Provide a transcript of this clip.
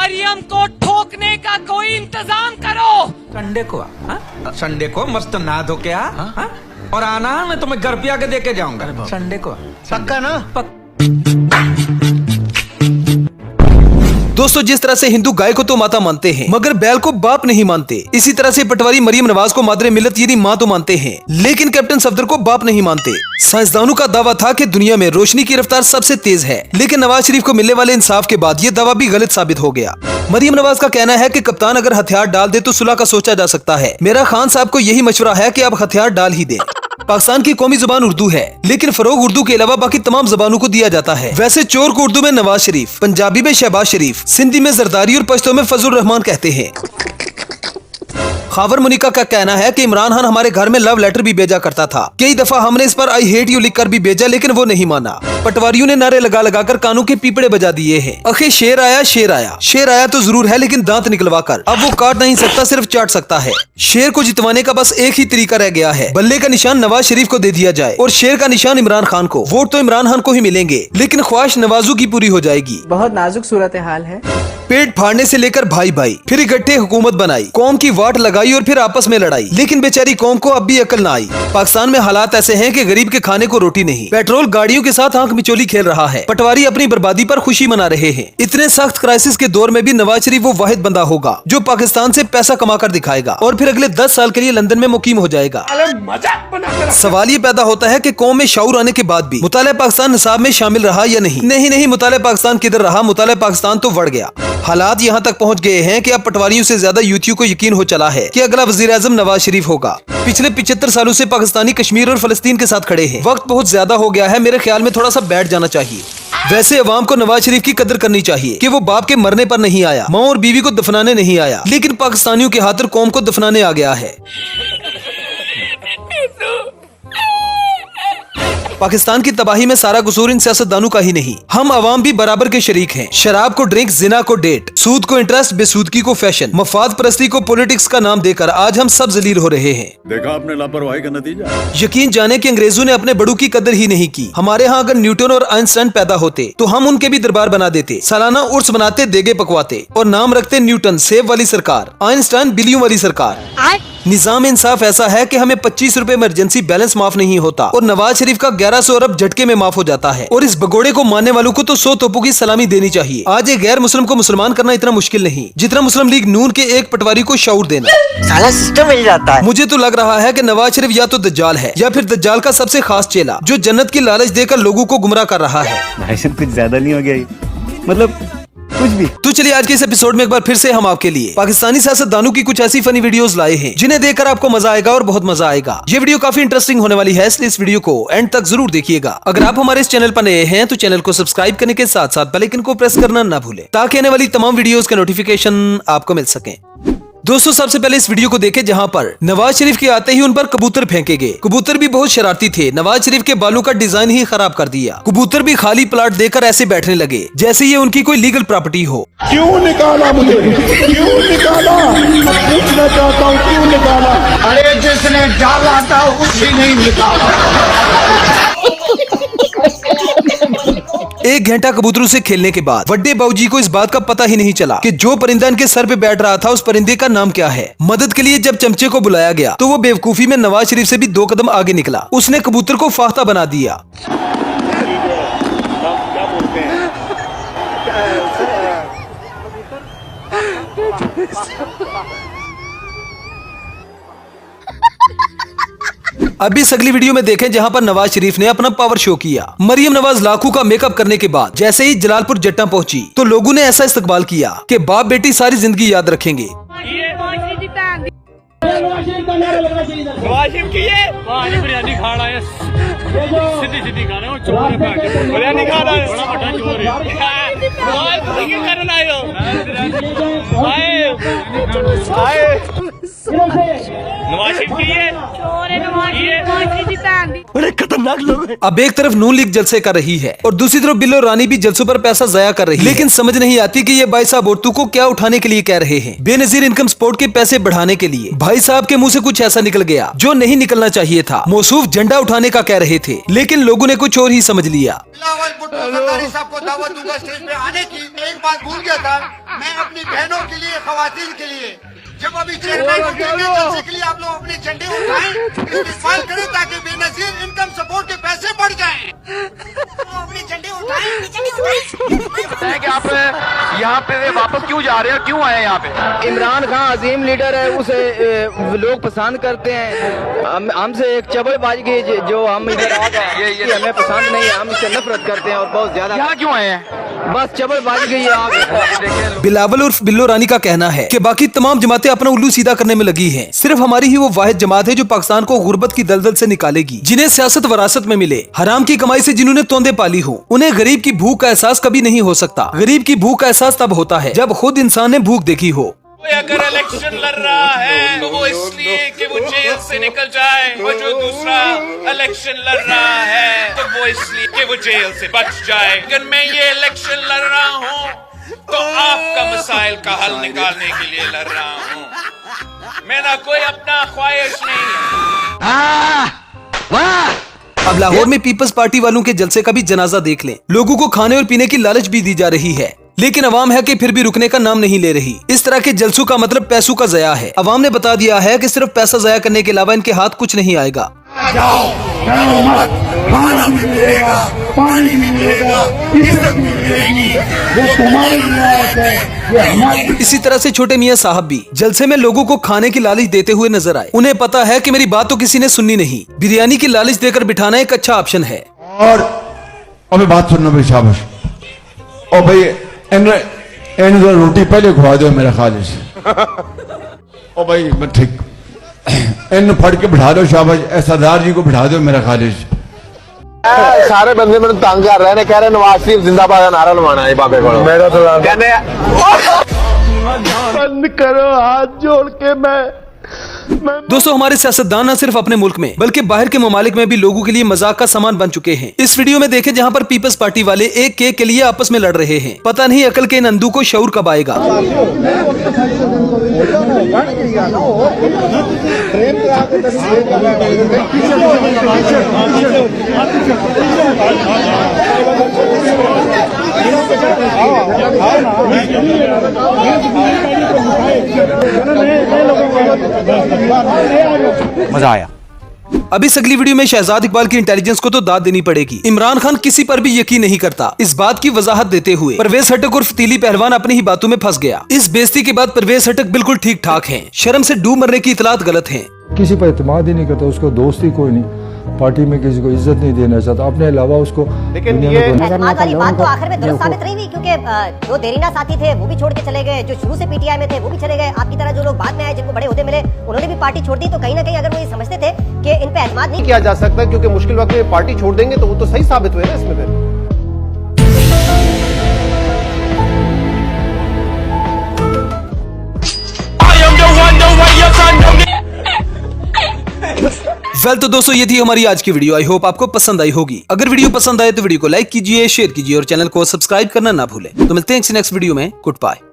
मरियम को ठोकने का कोई इंतजाम करो। संडे को मस्त नहा धो के आ और आना, मैं तुम्हें घर पे आके देके जाऊंगा संडे को। पक्का ना? दोस्तों, जिस तरह से हिंदू गाय को तो माता मानते हैं मगर बैल को बाप नहीं मानते, इसी तरह से पटवारी मरियम नवाज को मादरे मिल्लत यानी माँ तो मानते हैं लेकिन कैप्टन सफदर को बाप नहीं मानते। साइंसदानों का दावा था कि दुनिया में रोशनी की रफ्तार सबसे तेज है, लेकिन नवाज शरीफ को मिलने वाले इंसाफ के बाद ये दावा भी गलत साबित हो गया। मरियम नवाज का कहना है कि कप्तान अगर हथियार डाल दे तो सुलह का सोचा जा सकता है। मेरा खान साहब को यही मशवरा है कि आप हथियार डाल ही दें। पाकिस्तान की कौमी जुबान उर्दू है, लेकिन फरोग उर्दू के अलावा बाकी तमाम जबानों को दिया जाता है। वैसे चोर को उर्दू में नवाज शरीफ, पंजाबी में शहबाज शरीफ, सिंधी में जरदारी और पश्तो में फजल रहमान कहते हैं। खावर मुनिका का कहना है कि इमरान खान हमारे घर में लव लेटर भी भेजा करता था। कई दफा हमने इस पर आई हेट यू लिखकर भी भेजा, लेकिन वो नहीं माना। पटवारियों ने नारे लगा लगा कर कानों के पीपड़े बजा दिए हैं। आखिर शेर आया, शेर आया, शेर आया तो जरूर है, लेकिन दांत निकलवा कर। अब वो काट नहीं सकता, सिर्फ चाट सकता है। शेर को जितवाने का बस एक ही तरीका रह गया है, बल्ले का निशान नवाज शरीफ को दे दिया जाए और शेर का निशान इमरान खान को। वोट तो इमरान खान को ही मिलेंगे, लेकिन ख्वाहिश नवाजों की पूरी हो जाएगी। बहुत नाजुक सूरत हाल है। पेट फाड़ने से लेकर भाई भाई, फिर इकट्ठे हुकूमत बनाई, कौम की वाट लगाई और फिर आपस में लड़ाई, लेकिन बेचारी कौम को अब भी अकल न आई। पाकिस्तान में हालात ऐसे हैं कि गरीब के खाने को रोटी नहीं। पेट्रोल गाड़ियों के साथ आंख मिचोली खेल रहा है। पटवारी अपनी बर्बादी पर खुशी मना रहे हैं। इतने सख्त क्राइसिस के दौर में भी नवाज शरीफ वो वाहिद बंदा होगा जो पाकिस्तान से पैसा कमा कर दिखाएगा और फिर अगले 10 साल के लिए लंदन में मुकीम हो जाएगा। सवाल ये पैदा होता है कि कौम में शऊर आने के बाद भी मुताले पाकिस्तान निसाब में शामिल रहा या नहीं। नहीं, मुताले पाकिस्तान किधर रहा, मुताले पाकिस्तान तो बढ़ गया। हालात यहाँ तक पहुँच गए हैं कि अब पटवारियों से ज्यादा यूथियों को यकीन हो चला है कि अगला वजीर आजम नवाज शरीफ होगा। पिछले 75 सालों से पाकिस्तानी कश्मीर और फलस्तीन के साथ खड़े हैं। वक्त बहुत ज्यादा हो गया है, मेरे ख्याल में थोड़ा सा बैठ जाना चाहिए। वैसे अवाम को नवाज शरीफ की कदर करनी चाहिए कि वो बाप के मरने पर नहीं आया, माँ और बीवी को दफनाने नहीं आया, लेकिन पाकिस्तानियों की खातिर कौम को दफनाने आ गया है। पाकिस्तान की तबाही में सारा कसूर इन सियासतदानों का ही नहीं, हम अवाम भी बराबर के शरीक हैं। शराब को ड्रिंक, जिना को डेट, सूद को इंटरेस्ट, बेसूदगी को फैशन, मफाद परस्ती को पॉलिटिक्स का नाम देकर आज हम सब जलील हो रहे हैं। देखा आपने लापरवाही का नतीजा। यकीन जाने कि अंग्रेजों ने अपने बड़ों की कदर ही नहीं की। हमारे यहाँ अगर न्यूटन और आइंस्टाइन पैदा होते तो हम उनके भी दरबार बना देते, सालाना उर्स बनाते, देगे पकवाते और नाम रखते न्यूटन सेब वाली सरकार, आइंस्टाइन बिलियों वाली सरकार। निजाम इंसाफ ऐसा है कि हमें 25 रुपए इमरजेंसी बैलेंस माफ नहीं होता और नवाज शरीफ का 1100 अरब झटके में माफ हो जाता है। और इस भगोड़े को मानने वालों को तो 100 तोपों की सलामी देनी चाहिए। आज एक गैर मुस्लिम को मुसलमान करना इतना मुश्किल नहीं जितना मुस्लिम लीग नून के एक पटवारी को शऊर देना। साला सिस्टम मिल जाता है। मुझे तो लग रहा है कि नवाज शरीफ या तो दज्जाल है या फिर दज्जाल का सबसे खास चेला जो जन्नत की लालच देकर लोगों को गुमराह कर रहा है। भाई साहब कुछ ज्यादा नहीं हो गया, मतलब कुछ भी। तो चलिए आज के इस एपिसोड में एक बार फिर से हम आपके लिए पाकिस्तानी सियासतदानों की कुछ ऐसी फनी वीडियोस लाए हैं जिन्हें देखकर आपको मजा आएगा और बहुत मजा आएगा। ये वीडियो काफी इंटरेस्टिंग होने वाली है, इसलिए इस वीडियो को एंड तक जरूर देखिएगा। अगर आप हमारे इस चैनल पर नए हैं तो चैनल को सब्सक्राइब करने के साथ साथ बेल आइकन को प्रेस करना ना भूलें ताकि आने वाली तमाम वीडियोस के नोटिफिकेशन आपको मिल सके। दोस्तों, सबसे पहले इस वीडियो को देखें जहां पर नवाज शरीफ के आते ही उन पर कबूतर फेंके गए। कबूतर भी बहुत शरारती थे, नवाज शरीफ के बालों का डिजाइन ही खराब कर दिया। कबूतर भी खाली प्लाट देकर ऐसे बैठने लगे जैसे ये उनकी कोई लीगल प्रॉपर्टी हो। क्यों निकाला मुझे, क्यों निकाला? पूछना चाहता हूँ क्यों निकाला? अरे जिसने डाला था उसी नहीं निकाला। 1 घंटा कबूतरों से खेलने के बाद वड्डे बाबूजी को इस बात का पता ही नहीं चला कि जो परिंदा इनके सर पे बैठ रहा था उस परिंदे का नाम क्या है। मदद के लिए जब चमचे को बुलाया गया तो वो बेवकूफी में नवाज शरीफ से भी 2 कदम आगे निकला। उसने कबूतर को फाख्ता बना दिया। अब इस अगली वीडियो में देखें जहां पर नवाज शरीफ ने अपना पावर शो किया। मरियम नवाज लाखों का मेकअप करने के बाद जैसे ही जलालपुर जट्टा पहुंची तो लोगों ने ऐसा इस्तकबाल किया कि बाप बेटी सारी जिंदगी याद रखेंगे। बिरयानी खा रहा है, सीधी खाना, चोर है, बिरयानी खा रहा है, बड़ा बड़ा चोर है। नवाज शरीफ की है, बड़े खतरनाक लोग हैं। अब एक तरफ नून लीग जलसे कर रही है और दूसरी तरफ बिल्लो रानी भी जलसों पर पैसा जाया कर रही है, लेकिन समझ नहीं आती कि ये भाई साहब औरतों को क्या उठाने के लिए कह रहे हैं। बेनजीर इनकम सपोर्ट के पैसे बढ़ाने के लिए भाई साहब के मुंह से कुछ ऐसा निकल गया जो नहीं निकलना चाहिए था। मौसूफ झंडा उठाने का कह रहे थे, लेकिन लोगों ने कुछ और ही समझ लिया। साहब को दावत दूंगा स्टेज पे आने की। एक बात भूल गया था, मैं अपनी के लिए, खवातीन के लिए, जब अभी चेयरमैन जलसे के लिए आप लोग अपने झंडे उठाएं, इस्तेमाल करें ताकि बेनजीर इनकम सपोर्ट के पैसे बढ़ जाएं। अपने झंडे उठाएं। कि आप यहाँ पे वापस क्यों जा रहे हो, क्यों आए यहाँ पे? इमरान खान अजीम लीडर है, उसे लोग पसंद करते हैं। हमसे एक चबलबाजी जो हम इधर आ गए ये हमें पसंद नहीं है, हम इससे नफरत करते हैं और बहुत ज्यादा। यहाँ क्यों आए हैं? बस चबलबाजी की आ गए। बिलावल उर्फ बिल्लो रानी का कहना है कि बाकी तमाम जमातें अपना उल्लू सीधा करने में लगी हैं। सिर्फ हमारी ही वो वाहिद जमात है जो पाकिस्तान को गुर्बत की दलदल से निकालेगी, जिन्हें सियासत वरासत में मिले। हराम की कमाई से जिन्होंने तोंदे पाली हो, उन्हें गरीब की भूख का एहसास कभी नहीं हो सकता। गरीब की भूख का एहसास तब होता है जब खुद इंसान ने भूख देखी हो। अगर इलेक्शन लड़ रहा है तो वो इसलिए कि वो जेल से निकल जाए, और जो दूसरा इलेक्शन लड़ रहा है तो वो इसलिए कि वो जेल से बच जाए। अगर मैं ये इलेक्शन लड़ रहा हूँ तो आपका मसाइल का हल निकालने के लिए लड़ रहा हूँ। मेरा कोई अपना ख्वाहिश नहीं है। अब लाहौर में पीपल्स पार्टी वालों के जलसे का भी जनाजा देख लें। लोगों को खाने और पीने की लालच भी दी जा रही है, लेकिन अवाम है कि फिर भी रुकने का नाम नहीं ले रही। इस तरह के जलसों का मतलब पैसों का ज़या है। अवाम ने बता दिया है कि सिर्फ पैसा ज़या करने के अलावा इनके हाथ कुछ नहीं आएगा। जाओ, डरो मत, खाना भी मिलेगा, पानी भी मिलेगा, इज्जत भी मिलेगी। वो तुम्हारी रियायत है, ये हमारी। इसी तरह से छोटे मियाँ साहब भी जलसे में लोगों को खाने की लालच देते हुए नजर आए। उन्हें पता है कि मेरी बात तो किसी ने सुननी नहीं। बिरयानी की लालच देकर बिठाना एक अच्छा ऑप्शन है। और अबे बात सुनना भाई, शाबाश। और भाई इन रोटी पहले खुआ दो मेरा खालिश। ओ भाई मैं ठीक, इन फट के बिठा दो, शाबाश। सरदार जी को बिठा दो मेरा खालिश। सारे बंदे मेरे तंग कर रहे हैं, कह रहे नवाज शरीफ जिंदाबाद का नारा लवाना है बाबे को। मेरा तो कहने बंद करो हाथ जोड़ के। मैं दोस्तों, हमारे सियासतदान न सिर्फ अपने मुल्क में बल्कि बाहर के ममालिक में भी लोगों के लिए मजाक का सामान बन चुके हैं। इस वीडियो में देखें जहां पर पीपल्स पार्टी वाले एक केक के लिए आपस में लड़ रहे हैं। पता नहीं अकल के इन अंधों को शऊर कब आएगा। मजा आया। अब इस अगली वीडियो में शहजाद इकबाल की इंटेलिजेंस को तो दाद देनी पड़ेगी। इमरान खान किसी पर भी यकीन नहीं करता। इस बात की वजाहत देते हुए परवेज हटक और फतीली पहलवान अपनी ही बातों में फंस गया। इस बेइज्जती के बाद परवेज हटक बिल्कुल ठीक ठाक हैं। शर्म से डूब मरने की इतलात गलत है। किसी पर एतमाद ही नहीं करता, उसको दोस्ती कोई नहीं, पार्टी में किसी को इज्जत नहीं देना चाहता, अपने अलावा उसको। लेकिन ये एतमाद वाली बात तो आखिर में दुरुस्त साबित रही हुई, क्योंकि जो देरीना साथी थे वो भी छोड़ के चले गए, जो शुरू से पीटीआई में थे वो भी चले गए। आपकी तरह जो लोग बाद में आए, जिनको बड़े ओहदे मिले, उन्होंने भी पार्टी छोड़ दी। तो कहीं ना कहीं अगर वो ये समझते थे कि इन पे एतमाद नहीं किया जा सकता, क्योंकि मुश्किल वक्त में पार्टी छोड़ देंगे तो वो तो सही साबित हुए ना इसमें फिर। वेल तो दोस्तों, ये थी हमारी आज की वीडियो। आई होप आपको पसंद आई होगी। अगर वीडियो पसंद आए तो वीडियो को लाइक कीजिए, शेयर कीजिए और चैनल को सब्सक्राइब करना ना भूलें। तो मिलते हैं नेक्स्ट वीडियो में। Good bye.